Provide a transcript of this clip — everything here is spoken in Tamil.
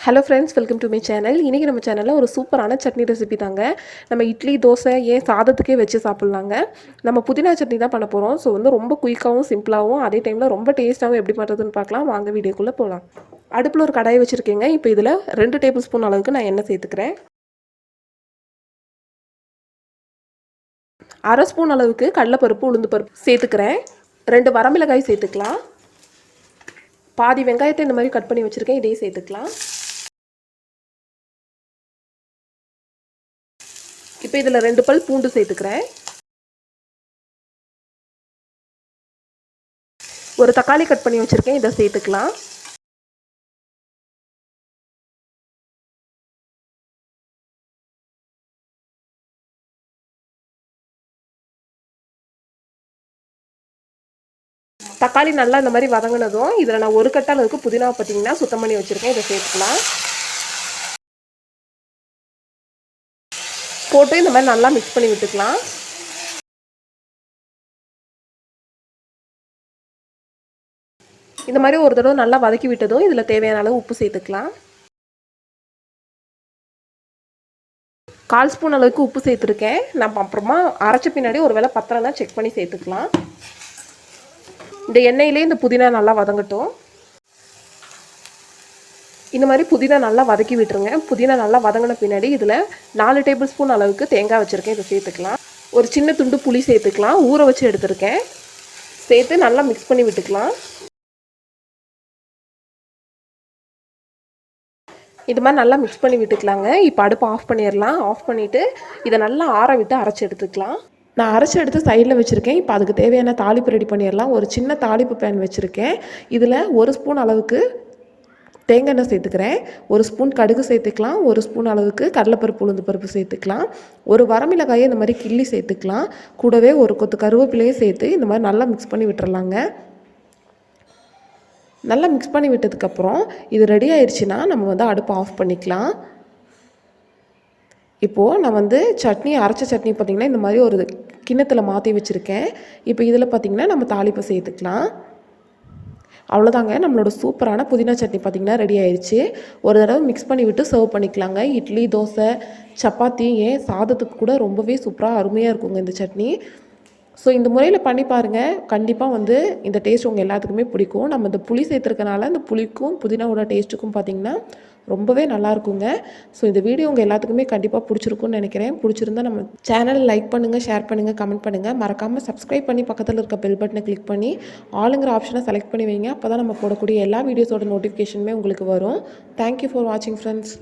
Hello friends, welcome to my channel. இன்றைக்கி நம்ம சேனலில் ஒரு சூப்பரான சட்னி ரெசிபி தாங்க. நம்ம இட்லி, தோசை, ஏன் சாதத்துக்கே வச்சு சாப்பிட்லாங்க. நம்ம புதினா சட்னி தான் பண்ண போகிறோம். ஸோ ரொம்ப குயிக்காகவும் சிம்பிளாகவும் அதே டைமில் ரொம்ப டேஸ்ட்டாகவும் எப்படி பண்ணுறதுன்னு பார்க்கலாம். வாங்க வீடியோக்குள்ளே போகலாம். அடுப்பில் ஒரு கடாயை வச்சுருக்கேங்க. இப்போ இதில் 2 டேபிள் ஸ்பூன் அளவுக்கு நான் எண்ணெய் சேர்த்துக்கிறேன். 1/2 ஸ்பூன் அளவுக்கு கடலைப்பருப்பு, உளுந்து பருப்பு சேர்த்துக்கிறேன். 2 வரமிளகாய் சேர்த்துக்கலாம். பாதி வெங்காயத்தை இந்த மாதிரி கட் பண்ணி வச்சுருக்கேன், இதையும் சேர்த்துக்கலாம். இப்போ இதில் 2 பல் பூண்டு சேர்த்துக்கிறேன். ஒரு தக்காளி கட் பண்ணி வச்சுருக்கேன், இதை சேர்த்துக்கலாம். தக்காளி நல்லா இந்த மாதிரி வதங்கினதும் இதில் நான் ஒரு கட்ட அளவுக்கு புதினா பார்த்தீங்கன்னா சுத்தம் பண்ணி வச்சுருக்கேன், இதை சேர்த்துக்கலாம். போட்டு இந்த மாதிரி நல்லா மிக்ஸ் பண்ணி விட்டுக்கலாம். இந்த மாதிரி ஒரு தடவை நல்லா வதக்கி விட்டதும் இதில் தேவையான அளவு உப்பு சேர்த்துக்கலாம். 1/4 ஸ்பூன் அளவுக்கு உப்பு சேர்த்துருக்கேன். நம்ம அப்புறமா அரைச்ச பின்னாடி ஒரு வேளை பத்திரம்னா செக் பண்ணி சேர்த்துக்கலாம். இந்த எண்ணெயிலே இந்த புதினா நல்லா வதங்கட்டும். இந்த மாதிரி புதினா நல்லா வதக்கி விட்டுருங்க. புதினா நல்லா வதங்கின பின்னாடி இதில் 4 டேபிள் ஸ்பூன் அளவுக்கு தேங்காய் வச்சுருக்கேன், இதை சேர்த்துக்கலாம். ஒரு சின்ன துண்டு புளி சேர்த்துக்கலாம், ஊற வச்சு எடுத்துருக்கேன். சேர்த்து நல்லா மிக்ஸ் பண்ணி விட்டுக்கலாம். இது மாதிரி நல்லா மிக்ஸ் பண்ணி விட்டுக்கலாங்க. இப்போ அடுப்பு ஆஃப் பண்ணிடலாம். ஆஃப் பண்ணிவிட்டு இதை நல்லா ஆற விட்டு அரைச்சி எடுத்துக்கலாம். நான் அரைச்சி எடுத்து சைடில் வச்சுருக்கேன். இப்போ அதுக்கு தேவையான தாளிப்பு ரெடி பண்ணிடலாம். ஒரு சின்ன தாளிப்பு பேன் வச்சுருக்கேன். இதில் 1 ஸ்பூன் அளவுக்கு தேங்காய் எண்ணெய் சேர்த்துக்கிறேன். 1 ஸ்பூன் கடுகு சேர்த்துக்கலாம். 1 ஸ்பூன் அளவுக்கு கடலைப்பருப்பு, உளுந்து பருப்பு சேர்த்துக்கலாம். ஒரு வரமிளகாயை இந்த மாதிரி கிள்ளி சேர்த்துக்கலாம். கூடவே ஒரு கொத்து கருவேப்பிலையும் சேர்த்து இந்த மாதிரி நல்லா மிக்ஸ் பண்ணி விட்டுறலாங்க. நல்லா மிக்ஸ் பண்ணி விட்டதுக்கப்புறம் இது ரெடி ஆயிடுச்சுன்னா நம்ம அடுப்பை ஆஃப் பண்ணிக்கலாம். இப்போது நான் சட்னி அரைச்ச சட்னி பார்த்திங்கன்னா இந்த மாதிரி ஒரு கிண்ணத்தில் மாற்றி வச்சுருக்கேன். இப்போ இதில் பார்த்திங்கன்னா நம்ம தாளிப்பை சேர்த்துக்கலாம். அவ்வளோதாங்க, நம்மளோட சூப்பரான புதினா சட்னி பார்த்திங்கன்னா ரெடி ஆயிடுச்சு. ஒரு தடவை மிக்ஸ் பண்ணி விட்டு சர்வ் பண்ணிக்கலாங்க. இட்லி, தோசை, சப்பாத்தி, ஏன் சாதத்துக்கு கூட ரொம்பவே சூப்பராக அருமையாக இருக்குங்க இந்த சட்னி. ஸோ இந்த முறையில் பண்ணி பாருங்கள். கண்டிப்பாக இந்த டேஸ்ட் உங்கள் எல்லாத்துக்குமே பிடிக்கும். நம்ம இந்த புளி சேர்த்துருக்கனால இந்த புளிக்கும் புதினாவோட டேஸ்ட்டுக்கும் பார்த்திங்கன்னா ரொம்பவே நல்லாயிருக்குங்க. ஸோ இந்த வீடியோ உங்கள் எல்லாத்துக்குமே கண்டிப்பாக பிடிச்சிருக்குன்னு நினைக்கிறேன். பிடிச்சிருந்தா நம்ம சேனலை லைக் பண்ணுங்கள், ஷேர் பண்ணுங்கள், கமெண்ட் பண்ணுங்கள். மறக்காமல் சப்ஸ்கிரைப் பண்ணி பக்கத்தில் இருக்க பெல் பட்டனை கிளிக் பண்ணி ஆளுங்கிற ஆப்ஷனை செலக்ட் பண்ணி வைங்க. அப்போ தான் நம்ம போடக்கூடிய எல்லா வீடியோஸோட நோட்டிஃபிகேஷனுமே உங்களுக்கு வரும். தேங்க்யூ ஃபார் வாட்சிங் ஃப்ரெண்ட்ஸ்.